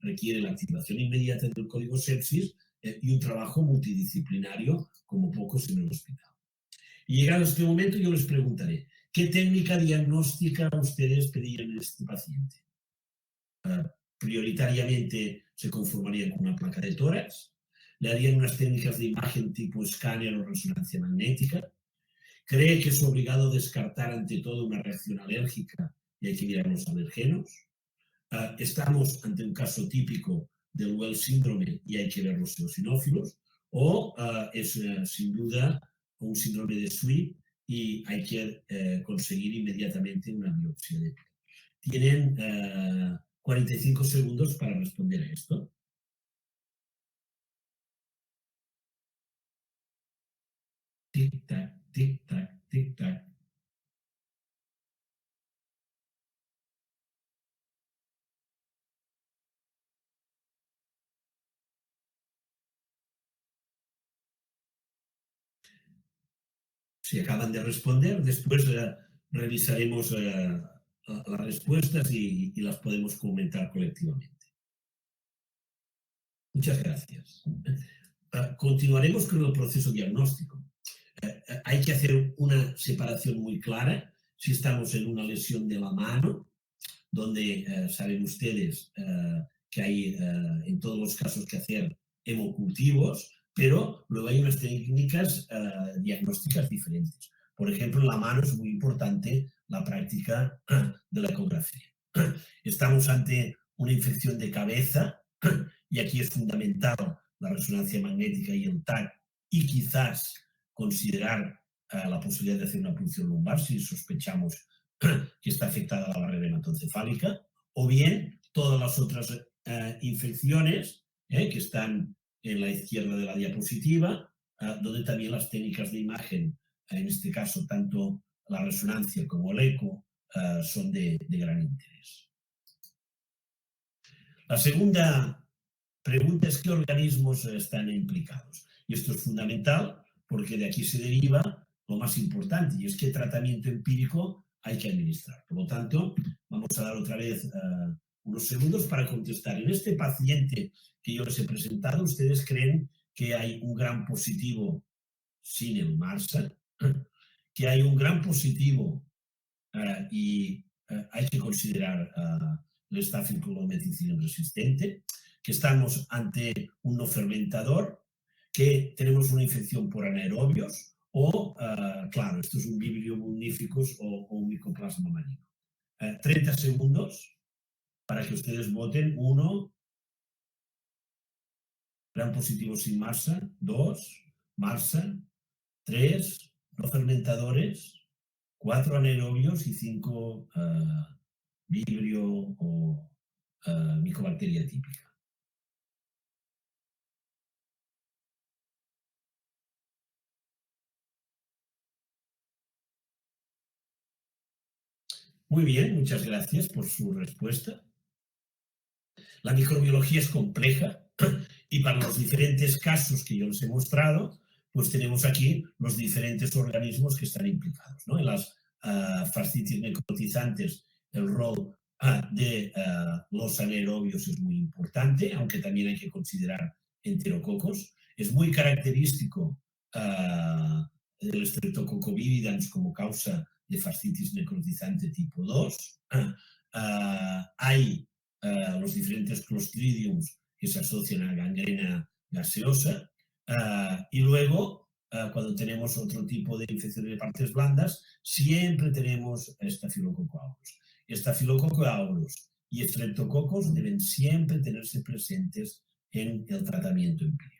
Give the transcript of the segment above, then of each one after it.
Requiere la activación inmediata del código sepsis y un trabajo multidisciplinario como pocos en el hospital. Y llegado este momento yo les preguntaré, ¿qué técnica diagnóstica ustedes pedirían en este paciente? Prioritariamente se conformarían con una placa de tórax, le harían unas técnicas de imagen tipo escáner o resonancia magnética, cree que es obligado descartar ante todo una reacción alérgica y hay que mirar los alergenos. Estamos ante un caso típico del Wells síndrome y hay que ver los eosinófilos, o es sin duda un síndrome de SWI y hay que conseguir inmediatamente una biopsia de piel. Tienen 45 segundos para responder a esto. Tic-tac, tic-tac, tic-tac. Si acaban de responder, después revisaremos las respuestas y las podemos comentar colectivamente. Muchas gracias. Continuaremos con el proceso diagnóstico. Hay que hacer una separación muy clara si estamos en una lesión de la mano, donde saben ustedes que hay en todos los casos que hacer hemocultivos, pero luego hay unas técnicas diagnósticas diferentes. Por ejemplo, en la mano es muy importante la práctica de la ecografía. Estamos ante una infección de cabeza y aquí es fundamental la resonancia magnética y el TAC y quizás considerar la posibilidad de hacer una punción lumbar si sospechamos que está afectada la barrera hematoencefálica, o bien todas las otras infecciones que están en la izquierda de la diapositiva, donde también las técnicas de imagen, en este caso tanto la resonancia como el eco, son de gran interés. La segunda pregunta es qué organismos están implicados. Y esto es fundamental porque de aquí se deriva lo más importante, y es qué tratamiento empírico hay que administrar. Por lo tanto, vamos a dar otra vez unos segundos para contestar. En este paciente que yo les he presentado, ¿ustedes creen que hay un gran positivo sin el MARSA? ¿Que hay un gran positivo y hay que considerar el estafilometicilin resistente? ¿Que estamos ante un no fermentador? ¿Que tenemos una infección por anaerobios? O, claro, esto es un vibrio magnificus o un micoplasma marino. 30 segundos para que ustedes voten. 1, gran positivo sin masa. 2, masa. 3, no fermentadores. 4, anaerobios y 5, vibrio o micobacteria típica. Muy bien, muchas gracias por su respuesta. La microbiología es compleja y para los diferentes casos que yo les he mostrado, pues tenemos aquí los diferentes organismos que están implicados, ¿no? En las fascitis necrotizantes, el rol de los anaerobios es muy importante, aunque también hay que considerar enterococos. Es muy característico el Streptococcus viridans como causa de fascitis necrotizante tipo 2. Hay los diferentes clostridiums que se asocian a gangrena gaseosa, y luego, cuando tenemos otro tipo de infecciones de partes blandas, siempre tenemos Staphylococcus aureus. Staphylococcus aureus y Streptococcus deben siempre tenerse presentes en el tratamiento empírico.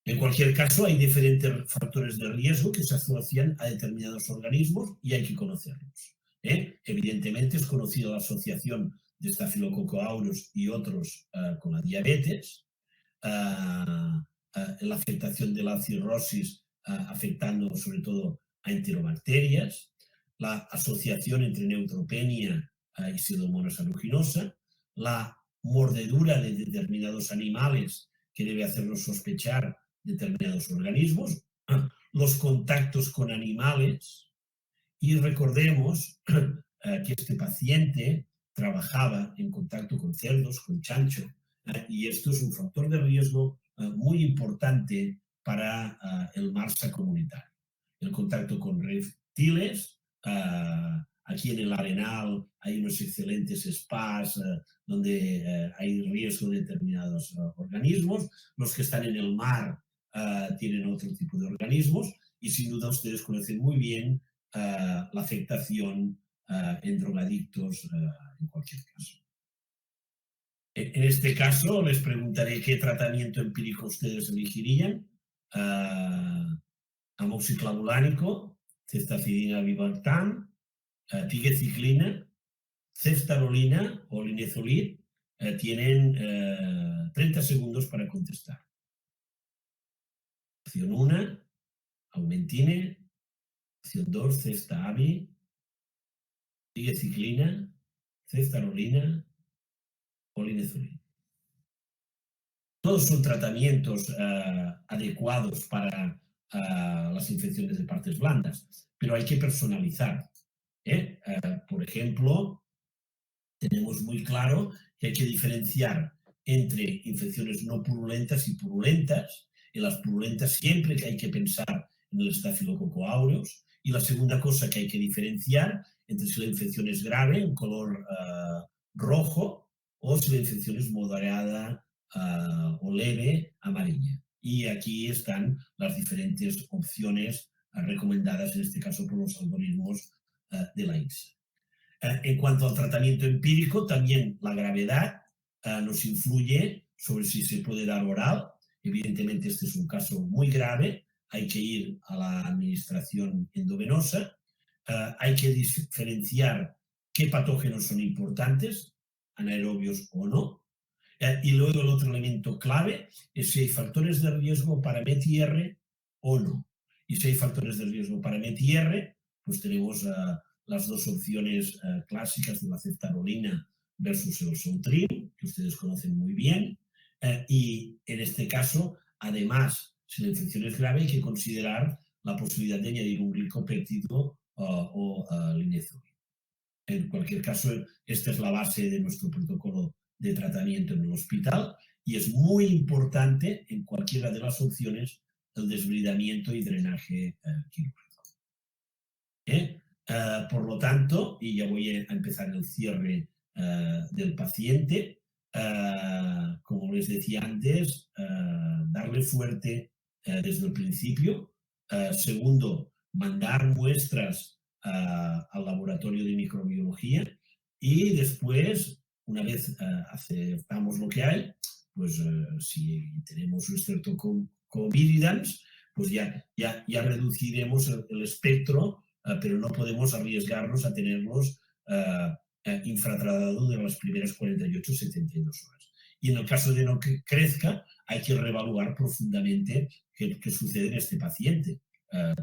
En cualquier caso, hay diferentes factores de riesgo que se asocian a determinados organismos y hay que conocerlos. Evidentemente es conocida la asociación de Staphylococcus aureus y otros con la diabetes. la afectación de la cirrosis afectando sobre todo a enterobacterias, la asociación entre neutropenia y pseudomonas aeruginosa, la mordedura de determinados animales que debe hacernos sospechar determinados organismos, los contactos con animales, y recordemos que este paciente trabajaba en contacto con cerdos, con chancho, y esto es un factor de riesgo muy importante para el MARSA comunitario. El contacto con reptiles, aquí en el Arenal hay unos excelentes spas donde hay riesgo de determinados organismos, los que están en el mar tienen otro tipo de organismos, y sin duda ustedes conocen muy bien la afectación en drogadictos en cualquier caso. En este caso, les preguntaré qué tratamiento empírico ustedes elegirían. Amoxiclavulánico, ceftazidina vibartán, tigecyclina, ceftarolina o linezolid. Tienen 30 segundos para contestar. Opción 1, aumentine. Opción 2, cefta-avi, tigecyclina, ceftarolina o linezolid. Todos son tratamientos adecuados para las infecciones de partes blandas, pero hay que personalizar. Por ejemplo, tenemos muy claro que hay que diferenciar entre infecciones no purulentas y purulentas. En las purulentas siempre que hay que pensar en el Staphylococcus aureus. Y la segunda cosa que hay que diferenciar entre si la infección es grave, en color rojo, o si la infección es moderada o leve, amarilla. Y aquí están las diferentes opciones recomendadas, en este caso por los algoritmos de la INSA. En cuanto al tratamiento empírico, también la gravedad nos influye sobre si se puede dar oral. Evidentemente, este es un caso muy grave, hay que ir a la administración endovenosa, hay que diferenciar qué patógenos son importantes, anaerobios o no, y luego el otro elemento clave es si hay factores de riesgo para METIR o no. Y si hay factores de riesgo para METIR, pues tenemos las dos opciones clásicas de la ceftarolina versus el Soltrim, que ustedes conocen muy bien. Y en este caso, además, si la infección es grave, hay que considerar la posibilidad de añadir un glicopéptido o linezolid. En cualquier caso, esta es la base de nuestro protocolo de tratamiento en el hospital y es muy importante en cualquiera de las opciones el desbridamiento y drenaje quirúrgico. Por lo tanto, y ya voy a empezar el cierre del paciente, como les decía antes, darle fuerte desde el principio. Segundo, mandar muestras al laboratorio de microbiología y después, una vez aceptamos lo que hay, pues si tenemos un Streptococcus pues ya reduciremos el espectro, pero no podemos arriesgarnos a tenerlos infratratados de las primeras 48 o 72 horas. Y en el caso de no que crezca, hay que reevaluar profundamente qué sucede en este paciente.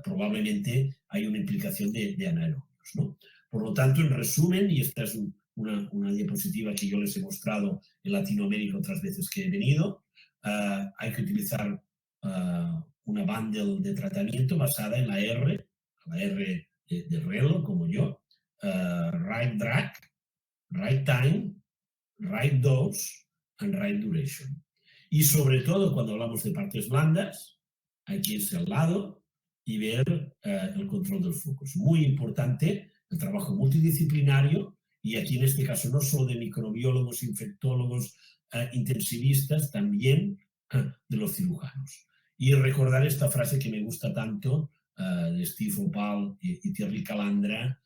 Probablemente hay una implicación de anaerobios, ¿no? Por lo tanto, en resumen, y esta es una diapositiva que yo les he mostrado en Latinoamérica otras veces que he venido, hay que utilizar una bundle de tratamiento basada en la R de reloj, como yo, right drug, right time, right dose and right duration. Y sobre todo, cuando hablamos de partes blandas, hay que irse al lado y ver el control del foco. Es muy importante el trabajo multidisciplinario y aquí en este caso no solo de microbiólogos, infectólogos, intensivistas, también de los cirujanos. Y recordar esta frase que me gusta tanto de Steve Opal y Thierry Calandra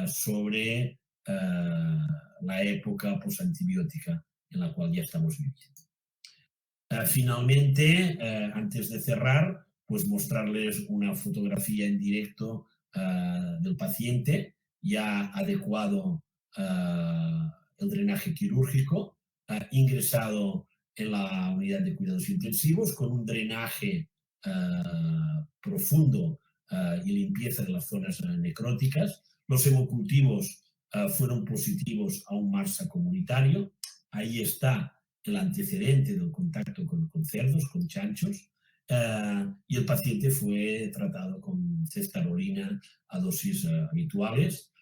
sobre la época posantibiótica en la cual ya estamos viviendo. Finalmente, antes de cerrar, pues mostrarles una fotografía en directo del paciente ya adecuado el drenaje quirúrgico, ingresado en la unidad de cuidados intensivos con un drenaje profundo y limpieza de las zonas necróticas. Los hemocultivos fueron positivos a un MARSA comunitario. Ahí está el antecedente del contacto con cerdos, con chanchos, y el paciente fue tratado con cestarolina a dosis habituales.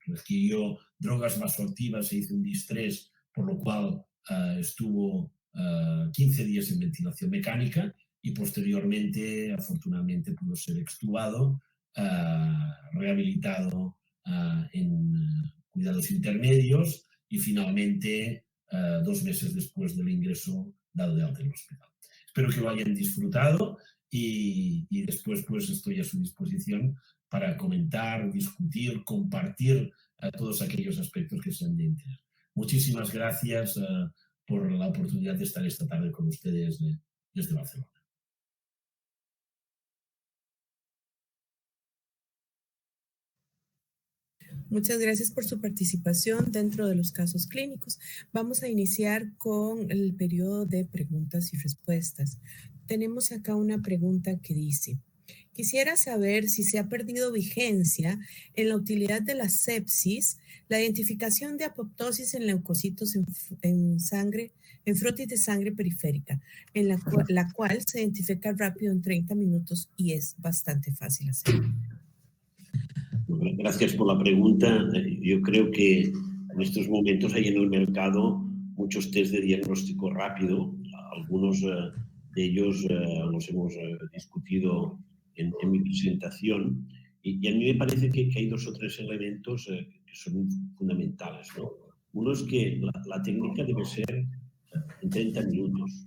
Requirió drogas vasoactivas, se hizo un distrés, por lo cual estuvo 15 días en ventilación mecánica y posteriormente, afortunadamente, pudo ser extubado, rehabilitado en cuidados intermedios y finalmente, 2 meses después del ingreso, dado de alta en el hospital. Espero que lo hayan disfrutado y después pues estoy a su disposición para comentar, discutir, compartir todos aquellos aspectos que sean de interés. Muchísimas gracias por la oportunidad de estar esta tarde con ustedes desde Barcelona. Muchas gracias por su participación dentro de los casos clínicos. Vamos a iniciar con el periodo de preguntas y respuestas. Tenemos acá una pregunta que dice: quisiera saber si se ha perdido vigencia en la utilidad de la sepsis, la identificación de apoptosis en leucocitos en sangre, en frotis de sangre periférica, en la cual se identifica rápido en 30 minutos y es bastante fácil hacerlo. Gracias por la pregunta. Yo creo que en estos momentos hay en el mercado muchos test de diagnóstico rápido. Algunos de ellos los hemos discutido en mi presentación y a mí me parece que hay 2 o 3 elementos que son fundamentales, ¿no? Uno es que la técnica debe ser en 30 minutos.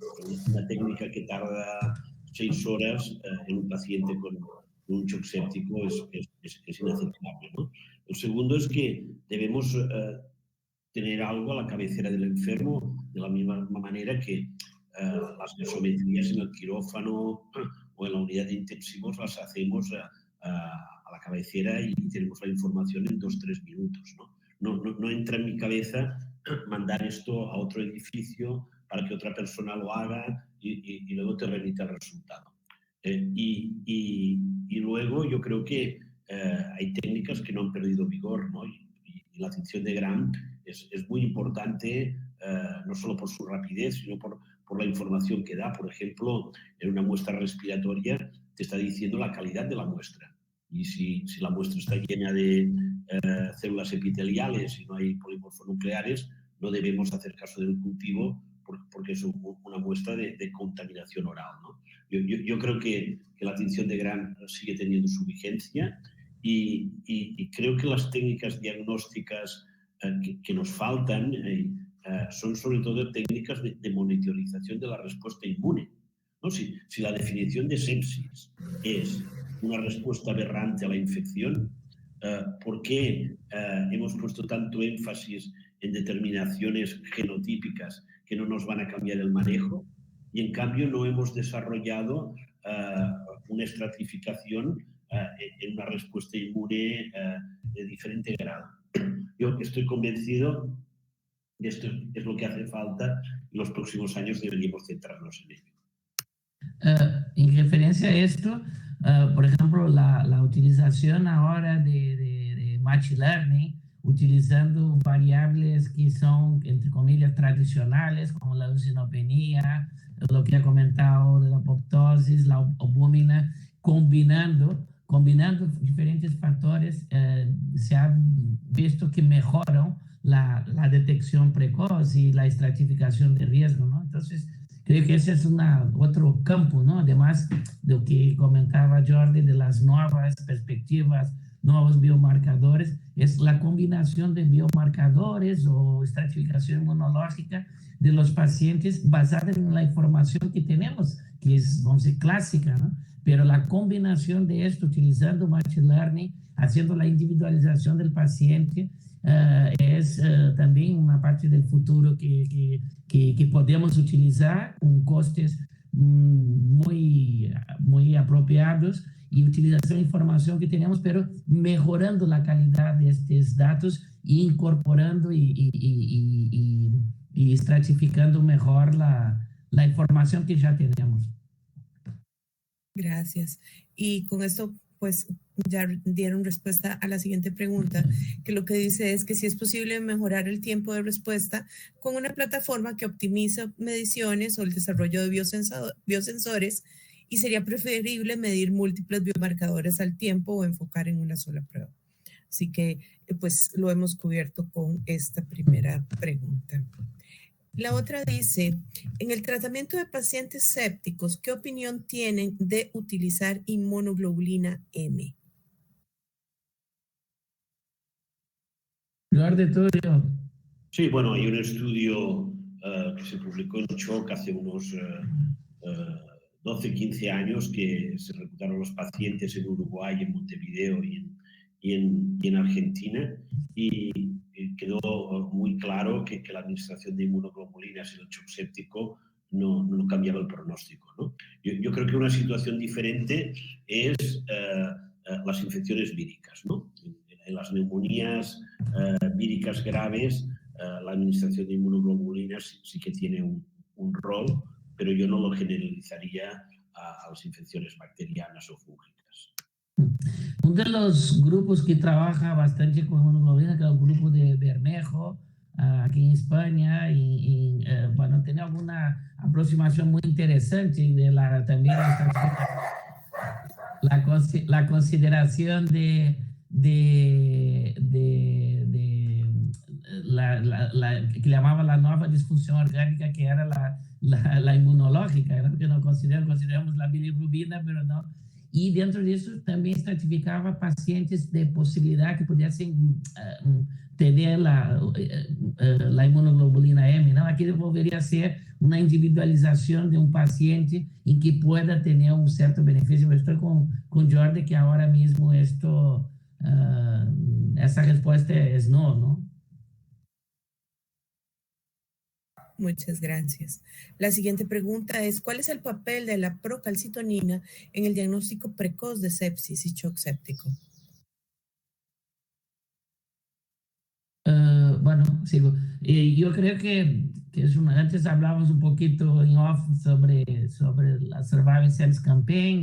Una técnica que tarda 6 horas en un paciente con un shock séptico es inaceptable, ¿no? El segundo es que debemos tener algo a la cabecera del enfermo de la misma manera que las gasometrías en el quirófano o en la unidad de intensivos las hacemos a la cabecera y tenemos la información en 2-3 minutos, ¿no? No entra en mi cabeza mandar esto a otro edificio para que otra persona lo haga y luego te remita el resultado. Y luego yo creo que hay técnicas que no han perdido vigor, ¿no? Y la tinción de Gram es muy importante, no solo por su rapidez, sino por la información que da. Por ejemplo, en una muestra respiratoria te está diciendo la calidad de la muestra. Y si la muestra está llena de células epiteliales y no hay polimorfonucleares, no debemos hacer caso del cultivo porque es una muestra de contaminación oral, ¿no? Yo creo que la tinción de Gram sigue teniendo su vigencia y creo que las técnicas diagnósticas que nos faltan son sobre todo técnicas de monitorización de la respuesta inmune, ¿no? Si la definición de sepsis es una respuesta aberrante a la infección, ¿por qué hemos puesto tanto énfasis en determinaciones genotípicas que no nos van a cambiar el manejo? Y en cambio no hemos desarrollado una estratificación en una respuesta inmune de diferente grado. Yo estoy convencido de esto es lo que hace falta y los próximos años deberíamos centrarnos en ello. En referencia a esto, por ejemplo, la utilización ahora de Machine Learning, utilizando variables que son, entre comillas, tradicionales, como la leucinopenia, lo que ha comentado de la apoptosis, la albúmina, combinando diferentes factores, se ha visto que mejoran la detección precoz y la estratificación de riesgo, ¿no? Entonces, creo que ese es otro campo, ¿no? Además de lo que comentaba Jordi, de las nuevas perspectivas, nuevos biomarcadores, es la combinación de biomarcadores o estratificación inmunológica de los pacientes basada en la información que tenemos, que es, vamos a decir, clásica, ¿no? Pero la combinación de esto, utilizando Machine Learning, haciendo la individualización del paciente, es también una parte del futuro que podemos utilizar con costes muy apropiados y utilización de información que tenemos, pero mejorando la calidad de estos datos e incorporando y y estratificando mejor la información que ya tenemos. Gracias. Y con esto, pues, ya dieron respuesta a la siguiente pregunta, que lo que dice es que si es posible mejorar el tiempo de respuesta con una plataforma que optimiza mediciones o el desarrollo de biosensores, y sería preferible medir múltiples biomarcadores al tiempo o enfocar en una sola prueba. Así que, pues, lo hemos cubierto con esta primera pregunta. La otra dice, en el tratamiento de pacientes sépticos, ¿qué opinión tienen de utilizar inmunoglobulina M? Eduardo, tuyo. Sí, bueno, hay un estudio que se publicó en CHOC hace unos 12, 15 años que se reclutaron los pacientes en Uruguay, en Montevideo y en Argentina y quedó muy claro que la administración de inmunoglobulinas en el shock séptico no cambiaba el pronóstico, ¿no? Yo creo que una situación diferente es las infecciones víricas, ¿no? En las neumonías víricas graves, la administración de inmunoglobulinas sí que tiene un rol, pero yo no lo generalizaría a las infecciones bacterianas o fúngicas. Uno de los grupos que trabaja bastante con inmunoglobulina, que es el grupo de Bermejo, aquí en España, y bueno, tiene alguna aproximación muy interesante de también la consideración de que llamaba la nueva disfunción orgánica, que era la inmunológica, ¿no? Que no consideramos la bilirrubina, pero no. Y dentro de eso también estratificaba pacientes de posibilidad que pudiesen tener la inmunoglobulina M, ¿no? Aquí deveria ser uma individualização de um paciente em que pueda ter um certo benefício. Eu estou com Jordi que agora mesmo essa resposta é no, ¿no? Muchas gracias. La siguiente pregunta es, ¿cuál es el papel de la procalcitonina en el diagnóstico precoz de sepsis y shock séptico? Bueno, sigo. Yo creo que antes hablábamos un poquito en off sobre la Surviving Campaign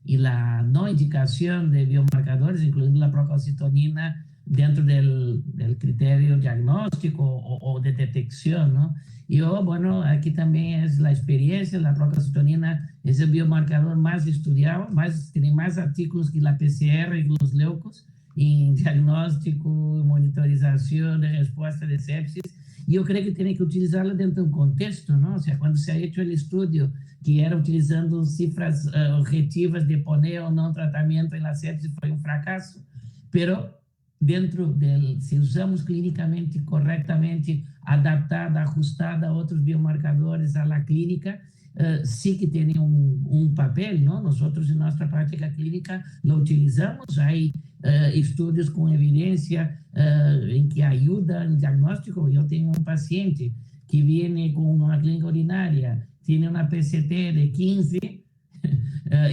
y la no indicación de biomarcadores, incluyendo la procalcitonina, dentro del criterio diagnóstico o de detección, ¿no? Y bueno, aquí también es la experiencia, la procalcitonina es el biomarcador más estudiado, tiene más artículos que la PCR y los leucos em diagnóstico e monitorização de resposta de sepsis, e eu creio que tem que utilizá-la dentro de um contexto, não? Ou seja, quando se ha hecho o estudo que era utilizando cifras objetivas de poner ou não tratamento na sepsis, foi um fracasso, pero dentro del, se usamos clínicamente corretamente, adaptada, ajustada a outros biomarcadores à la clínica, sí que tiene un papel, ¿no? Nosotros en nuestra práctica clínica lo utilizamos, hay estudios con evidencia en que ayuda en el diagnóstico. Yo tengo un paciente que viene con una clínica urinaria, tiene una PCT de 15,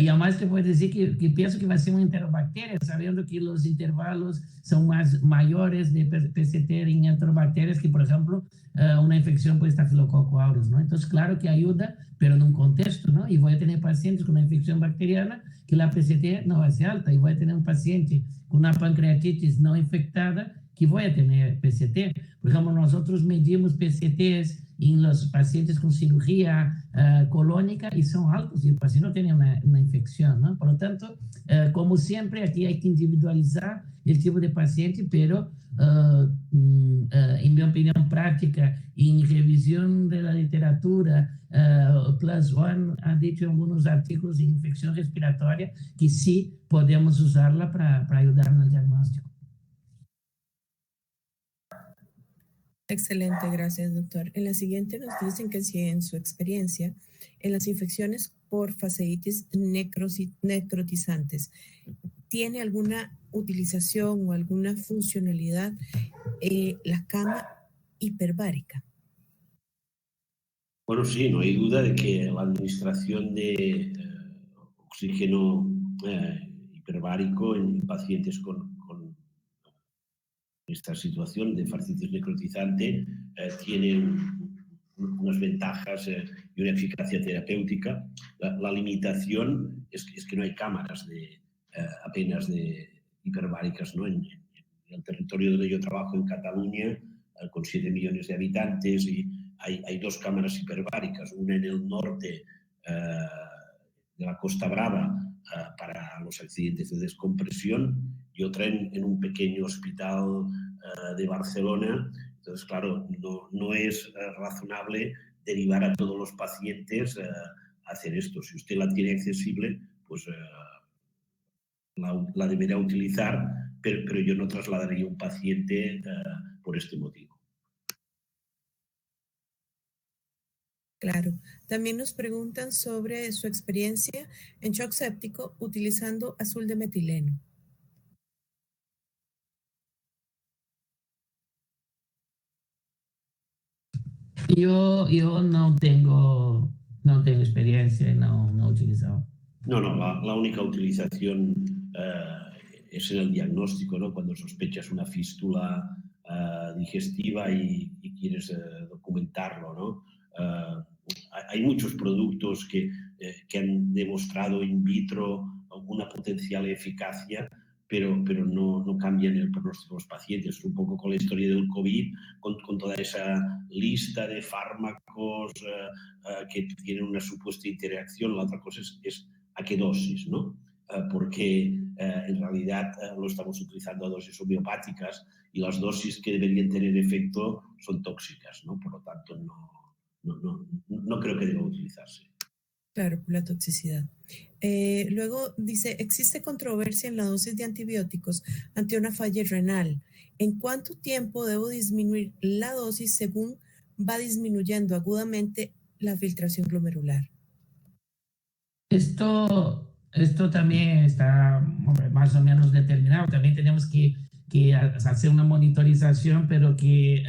y además te puedo decir que pienso que va a ser una enterobacteria, sabiendo que los intervalos son más mayores de PCT en enterobacterias que, por ejemplo, una infección por Staphylococcus aureus, ¿no? Entonces, claro que ayuda, pero en un contexto, ¿no? Y voy a tener pacientes con una infección bacteriana que la PCT no va a ser alta, y voy a tener un paciente con una pancreatitis no infectada que voy a tener PCT. Por ejemplo, nosotros medimos PCTs en los pacientes con cirugía colónica y son altos, y el paciente no tiene una infección, ¿no? Por lo tanto, como siempre, aquí hay que individualizar el tipo de paciente, pero en mi opinión práctica, en revisión de la literatura, Plus One ha dicho en algunos artículos de infección respiratoria que sí podemos usarla para ayudar en el diagnóstico. Excelente, gracias, doctor. En la siguiente nos dicen que si en su experiencia, en las infecciones por fasciitis necrotizantes, ¿tiene alguna utilización o alguna funcionalidad la cama hiperbárica? Bueno, sí, no hay duda de que la administración de oxígeno hiperbárico en pacientes con esta situación de fascitis necrotizante tiene unas ventajas y una eficacia terapéutica. La limitación es que no hay cámaras apenas de hiperbáricas, ¿no? En el territorio donde yo trabajo, en Cataluña, con 7 millones de habitantes, y hay 2 cámaras hiperbáricas, una en el norte de la Costa Brava para los accidentes de descompresión y otra en un pequeño hospital de Barcelona. Entonces, claro, no es razonable derivar a todos los pacientes a hacer esto. Si usted la tiene accesible, pues la deberá utilizar, pero yo no trasladaría a un paciente por este motivo. Claro. También nos preguntan sobre su experiencia en shock séptico utilizando azul de metileno. Yo no tengo experiencia, no he utilizado. No, la única utilización es en el diagnóstico, ¿no? Cuando sospechas una fístula digestiva y quieres documentarlo, ¿no? Hay muchos productos que han demostrado in vitro una potencial eficacia, pero no cambian el pronóstico de los pacientes. Un poco con la historia del COVID, con toda esa lista de fármacos que tienen una supuesta interacción. La otra cosa es a qué dosis, ¿no? Porque en realidad lo estamos utilizando a dosis homeopáticas y las dosis que deberían tener efecto son tóxicas, ¿no? Por lo tanto, no creo que deba utilizarse. Claro, por la toxicidad. Luego dice, existe controversia en la dosis de antibióticos ante una falla renal. ¿En cuánto tiempo debo disminuir la dosis según va disminuyendo agudamente la filtración glomerular? Esto también está más o menos determinado. También tenemos que hacer una monitorización, pero que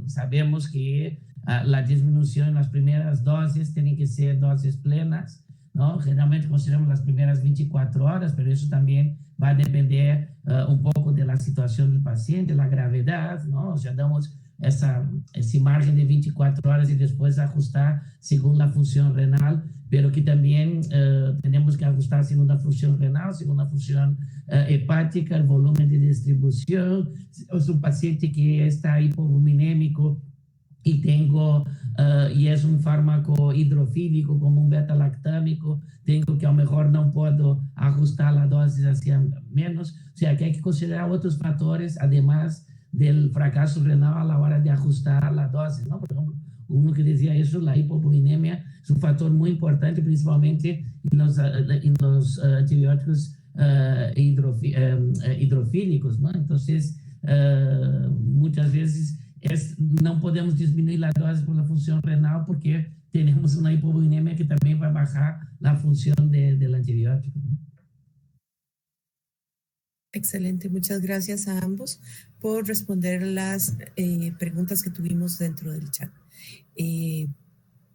sabemos que la disminución en las primeras dosis tiene que ser dosis plenas, ¿no? Generalmente consideramos las primeras 24 horas, pero eso también va a depender un poco de la situación del paciente, la gravedad, ¿no? O sea, damos ese margen de 24 horas y después ajustar según la función renal, pero que también tenemos que ajustar según la función renal, según la función hepática, el volumen de distribución. Es un paciente que está hipovoluminémico y es un fármaco hidrofílico como un beta-lactámico, tengo que a lo mejor no puedo ajustar la dosis hacia menos, o sea que hay que considerar otros factores además del fracaso renal a la hora de ajustar la dosis, ¿no? Por ejemplo, uno que decía eso, la hipovoluminemia es un factor muy importante, principalmente en los antibióticos hidrofílicos, ¿no? Entonces, muchas veces no podemos disminuir la dosis por la función renal porque tenemos una hipovoluminemia que también va a bajar la función del antibiótico, ¿no? Excelente, muchas gracias a ambos por responder las preguntas que tuvimos dentro del chat.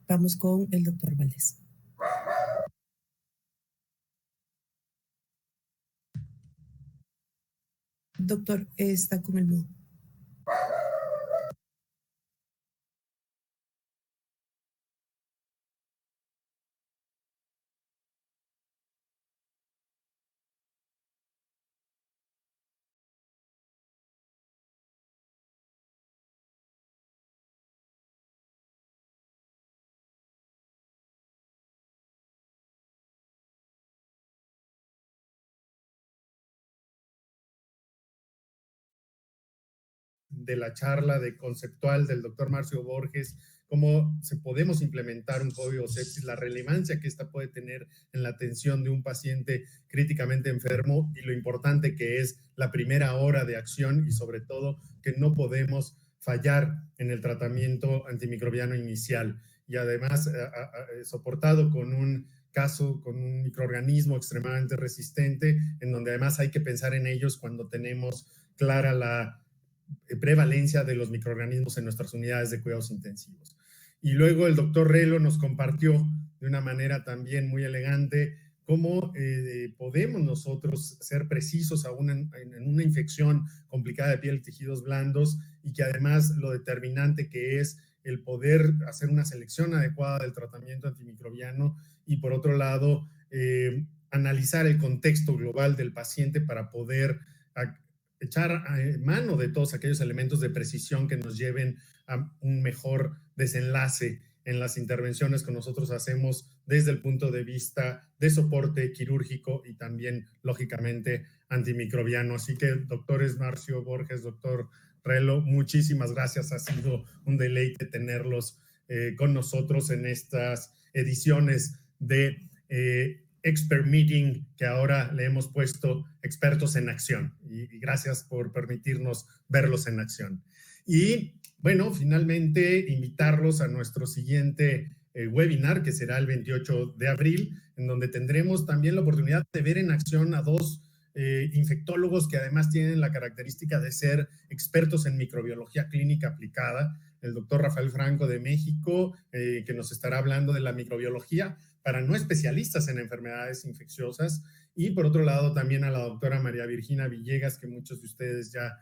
Vamos con el doctor Valdés. Doctor, está con el mudo. De la charla de conceptual del doctor Marcio Borges, cómo podemos implementar un código sepsis, la relevancia que esta puede tener en la atención de un paciente críticamente enfermo y lo importante que es la primera hora de acción y sobre todo que no podemos fallar en el tratamiento antimicrobiano inicial y además soportado con un caso, con un microorganismo extremadamente resistente en donde además hay que pensar en ellos cuando tenemos clara la prevalencia de los microorganismos en nuestras unidades de cuidados intensivos. Y luego el doctor Relo nos compartió de una manera también muy elegante cómo podemos nosotros ser precisos aún en una infección complicada de piel y tejidos blandos, y que además lo determinante que es el poder hacer una selección adecuada del tratamiento antimicrobiano y, por otro lado, analizar el contexto global del paciente para poder echar mano de todos aquellos elementos de precisión que nos lleven a un mejor desenlace en las intervenciones que nosotros hacemos desde el punto de vista de soporte quirúrgico y también, lógicamente, antimicrobiano. Así que, doctores Marcio Borges, doctor Relo, muchísimas gracias. Ha sido un deleite tenerlos con nosotros en estas ediciones de Expert Meeting, que ahora le hemos puesto Expertos en Acción. Y gracias por permitirnos verlos en acción. Y bueno, finalmente invitarlos a nuestro siguiente webinar, que será el 28 de abril, en donde tendremos también la oportunidad de ver en acción a dos infectólogos que además tienen la característica de ser expertos en microbiología clínica aplicada. El doctor Rafael Franco de México, que nos estará hablando de la microbiología para no especialistas en enfermedades infecciosas, y por otro lado también a la doctora María Virginia Villegas, que muchos de ustedes ya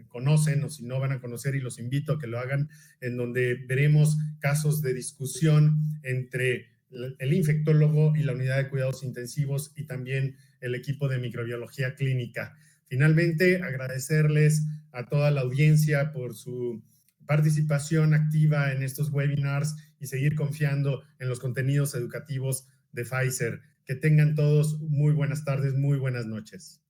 conocen, o si no van a conocer, y los invito a que lo hagan, en donde veremos casos de discusión entre el infectólogo y la unidad de cuidados intensivos y también el equipo de microbiología clínica. Finalmente, agradecerles a toda la audiencia por su participación activa en estos webinars y seguir confiando en los contenidos educativos de Pfizer. Que tengan todos muy buenas tardes, muy buenas noches.